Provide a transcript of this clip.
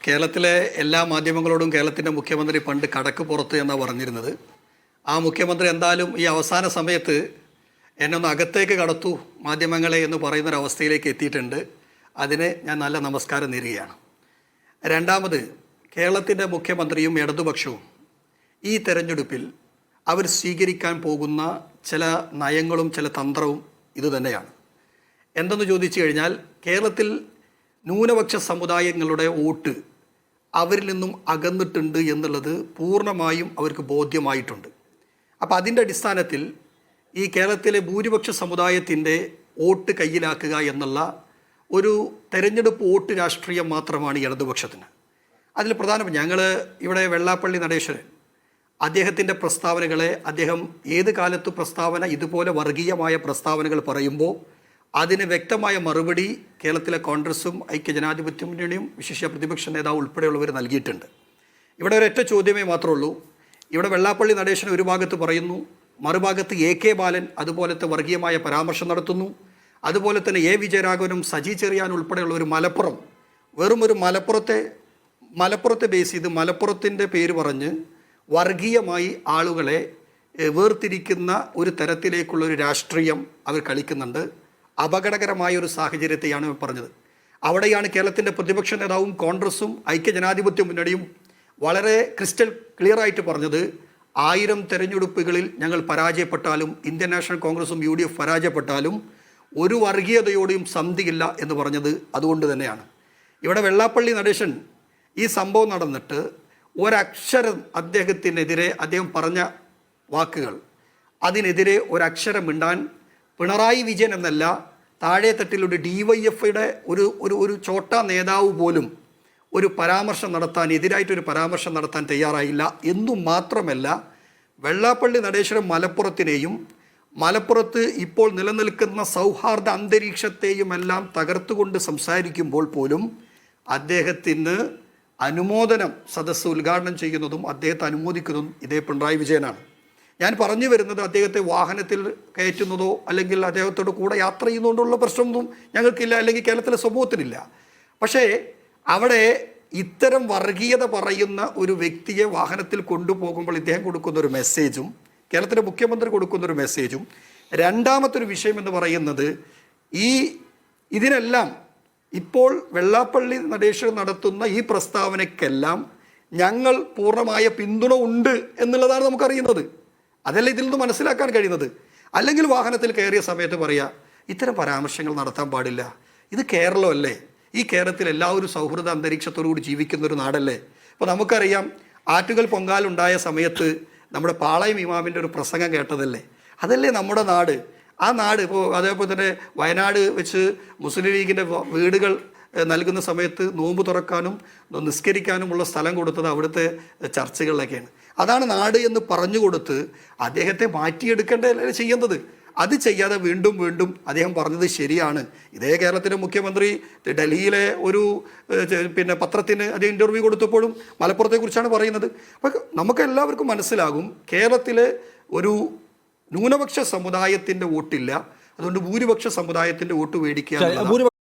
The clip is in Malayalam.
കേരളത്തിലെ എല്ലാ മാധ്യമങ്ങളോടും കേരളത്തിൻ്റെ മുഖ്യമന്ത്രി പണ്ട് കടക്ക് പുറത്ത് എന്നാണ് പറഞ്ഞിരുന്നത്. ആ മുഖ്യമന്ത്രി എന്തായാലും ഈ അവസാന സമയത്ത് എന്നെ ഒന്ന് അകത്തേക്ക് കടത്തു മാധ്യമങ്ങളെ എന്ന് പറയുന്നൊരവസ്ഥയിലേക്ക് എത്തിയിട്ടുണ്ട്. അതിന് ഞാൻ നല്ല നമസ്കാരം നേരുകയാണ്. രണ്ടാമത്, കേരളത്തിൻ്റെ മുഖ്യമന്ത്രിയും ഇടതുപക്ഷവും ഈ തെരഞ്ഞെടുപ്പിൽ അവർ സ്വീകരിക്കാൻ പോകുന്ന ചില നയങ്ങളും ചില തന്ത്രവും ഇതുതന്നെയാണ്. എന്തെന്ന് ചോദിച്ചു കഴിഞ്ഞാൽ, കേരളത്തിൽ ന്യൂനപക്ഷ സമുദായങ്ങളുടെ വോട്ട് അവരിൽ നിന്നും അകന്നിട്ടുണ്ട് എന്നുള്ളത് പൂർണ്ണമായും അവർക്ക് ബോധ്യമായിട്ടുണ്ട്. അപ്പോൾ അതിൻ്റെ അടിസ്ഥാനത്തിൽ ഈ കേരളത്തിലെ ഭൂരിപക്ഷ സമുദായത്തിൻ്റെ വോട്ട് കയ്യിലാക്കുക എന്നുള്ള ഒരു തെരഞ്ഞെടുപ്പ് വോട്ട് രാഷ്ട്രീയം മാത്രമാണ് ഇടതുപക്ഷത്തിന്. അതിൽ പ്രധാനപ്പെട്ട ഞങ്ങൾ ഇവിടെ വെള്ളാപ്പള്ളി നടേശൻ അദ്ദേഹത്തിൻ്റെ പ്രസ്താവനകളെ അദ്ദേഹം ഏത് കാലത്ത് പ്രസ്താവന ഇതുപോലെ വർഗീയമായ പ്രസ്താവനകൾ പറയുമ്പോൾ അതിന് വ്യക്തമായ മറുപടി കേരളത്തിലെ കോൺഗ്രസും ഐക്യജനാധിപത്യ മുന്നണിയും വിശിഷ്യ പ്രതിപക്ഷ നേതാവ് ഉൾപ്പെടെയുള്ളവർ നൽകിയിട്ടുണ്ട്. ഇവിടെ ഒരൊറ്റ ചോദ്യമേ മാത്രമേ ഉള്ളൂ. ഇവിടെ വെള്ളാപ്പള്ളി നടേശൻ ഒരു ഭാഗത്ത് പറയുന്നു, മറുഭാഗത്ത് AK ബാലൻ അതുപോലത്തെ വർഗീയമായ പരാമർശം നടത്തുന്നു. അതുപോലെ തന്നെ വിജയരാഘവനും സജി ചെറിയാൻ ഉൾപ്പെടെയുള്ളവർ മലപ്പുറം വെറും ഒരു മലപ്പുറത്തെ ബേസ് ചെയ്ത് മലപ്പുറത്തിൻ്റെ പേര് പറഞ്ഞ് വർഗീയമായി ആളുകളെ വേർതിരിക്കുന്ന ഒരു തരത്തിലേക്കുള്ള ഒരു രാഷ്ട്രീയം അവർ കളിക്കുന്നുണ്ട്. അപകടകരമായ ഒരു സാഹചര്യത്തെയാണ് പറഞ്ഞത്. അവിടെയാണ് കേരളത്തിൻ്റെ പ്രതിപക്ഷ നേതാവും കോൺഗ്രസും ഐക്യജനാധിപത്യ മുന്നണിയും വളരെ ക്രിസ്റ്റൽ ക്ലിയറായിട്ട് പറഞ്ഞത്, 1000 തെരഞ്ഞെടുപ്പുകളിൽ ഞങ്ങൾ പരാജയപ്പെട്ടാലും ഇന്ത്യൻ നാഷണൽ കോൺഗ്രസും UDF പരാജയപ്പെട്ടാലും ഒരു വർഗീയതയോടെയും സന്ധിയില്ല എന്ന് പറഞ്ഞത് അതുകൊണ്ട് തന്നെയാണ്. ഇവിടെ വെള്ളാപ്പള്ളി നടേശൻ ഈ സംഭവം നടന്നിട്ട് ഒരക്ഷരം അദ്ദേഹത്തിനെതിരെ അദ്ദേഹം പറഞ്ഞ വാക്കുകൾ അതിനെതിരെ ഒരക്ഷരം മിണ്ടാൻ പിണറായി വിജയൻ എന്നല്ല, താഴെത്തട്ടിലൊരു DYFയുടെ ഒരു ചോട്ടാ നേതാവ് പോലും ഒരു പരാമർശം നടത്താൻ എതിരായിട്ടൊരു പരാമർശം നടത്താൻ തയ്യാറായില്ല. എന്നു മാത്രമല്ല, വെള്ളാപ്പള്ളി നടേശ്വരം മലപ്പുറത്തിനെയും മലപ്പുറത്ത് ഇപ്പോൾ നിലനിൽക്കുന്ന സൗഹാർദ്ദ അന്തരീക്ഷത്തെയുമെല്ലാം തകർത്തുകൊണ്ട് സംസാരിക്കുമ്പോൾ പോലും അദ്ദേഹത്തിന് അനുമോദനം സദസ്സ് ഉദ്ഘാടനം ചെയ്യുന്നതും അദ്ദേഹത്തെ അനുമോദിക്കുന്നതും ഇതേ പിണറായി വിജയനാണ്. ഞാൻ പറഞ്ഞു വരുന്നത്, അദ്ദേഹത്തെ വാഹനത്തിൽ കയറ്റുന്നതോ അല്ലെങ്കിൽ അദ്ദേഹത്തോട് കൂടെ യാത്ര ചെയ്യുന്നതുകൊണ്ടുള്ള പ്രശ്നമൊന്നും ഞങ്ങൾക്കില്ല, അല്ലെങ്കിൽ കേരളത്തിലെ സമൂഹത്തിനില്ല. പക്ഷേ അവിടെ ഇത്തരം വർഗീയത പറയുന്ന ഒരു വ്യക്തിയെ വാഹനത്തിൽ കൊണ്ടുപോകുമ്പോൾ ഇദ്ദേഹം കൊടുക്കുന്ന ഒരു മെസ്സേജും കേരളത്തിലെ മുഖ്യമന്ത്രി കൊടുക്കുന്ന ഒരു മെസ്സേജും, രണ്ടാമത്തെ ഒരു വിഷയം എന്ന് പറയുന്നത്, ഇതിനെല്ലാം ഇപ്പോൾ വെള്ളാപ്പള്ളി നടേശൻ നടത്തുന്ന ഈ പ്രസ്താവനയ്ക്കെല്ലാം ഞങ്ങൾ പൂർണ്ണമായ പിന്തുണ ഉണ്ട് എന്നുള്ളതാണ് നമുക്കറിയുന്നത്. അതല്ല ഇതിൽ നിന്ന് മനസ്സിലാക്കാൻ കഴിയുന്നത്. അല്ലെങ്കിൽ വാഹനത്തിൽ കയറിയ സമയത്ത് പറയുക, ഇത്തരം പരാമർശങ്ങൾ നടത്താൻ പാടില്ല, ഇത് കേരളമല്ലേ, ഈ കേരളത്തിൽ എല്ലാവരും സൗഹൃദ അന്തരീക്ഷത്തോടുകൂടി ജീവിക്കുന്ന ഒരു നാടല്ലേ. ഇപ്പോൾ നമുക്കറിയാം, ആറ്റുകൽ പൊങ്കാലുണ്ടായ സമയത്ത് നമ്മുടെ പാളയം ഇമാമിൻ്റെ ഒരു പ്രസംഗം കേട്ടതല്ലേ, അതല്ലേ നമ്മുടെ നാട്. ആ നാട് ഇപ്പോൾ അതേപോലെ തന്നെ വയനാട് വെച്ച് മുസ്ലിം ലീഗിൻ്റെ വീടുകൾ നൽകുന്ന സമയത്ത് നോമ്പ് തുറക്കാനും നിസ്കരിക്കാനുമുള്ള സ്ഥലം കൊടുത്തത് അവിടുത്തെ ചർച്ചകളിലൊക്കെയാണ്. അതാണ് നാട് എന്ന് പറഞ്ഞു കൊടുത്ത് അദ്ദേഹത്തെ മാറ്റിയെടുക്കേണ്ടതല്ലേ ചെയ്യുന്നത്. അത് ചെയ്യാതെ വീണ്ടും വീണ്ടും അദ്ദേഹം പറഞ്ഞത് ശരിയാണ്. ഇതേ കേരളത്തിലെ മുഖ്യമന്ത്രി ഡൽഹിയിലെ ഒരു പത്രത്തിന് അദ്ദേഹം ഇൻ്റർവ്യൂ കൊടുത്തപ്പോഴും മലപ്പുറത്തെക്കുറിച്ചാണ് പറയുന്നത്. അപ്പോൾ നമുക്ക് എല്ലാവർക്കും മനസ്സിലാകും, കേരളത്തിലെ ഒരു ന്യൂനപക്ഷ സമുദായത്തിൻ്റെ വോട്ടില്ല, അതുകൊണ്ട് ഭൂരിപക്ഷ സമുദായത്തിൻ്റെ വോട്ട് മേടിക്കുക.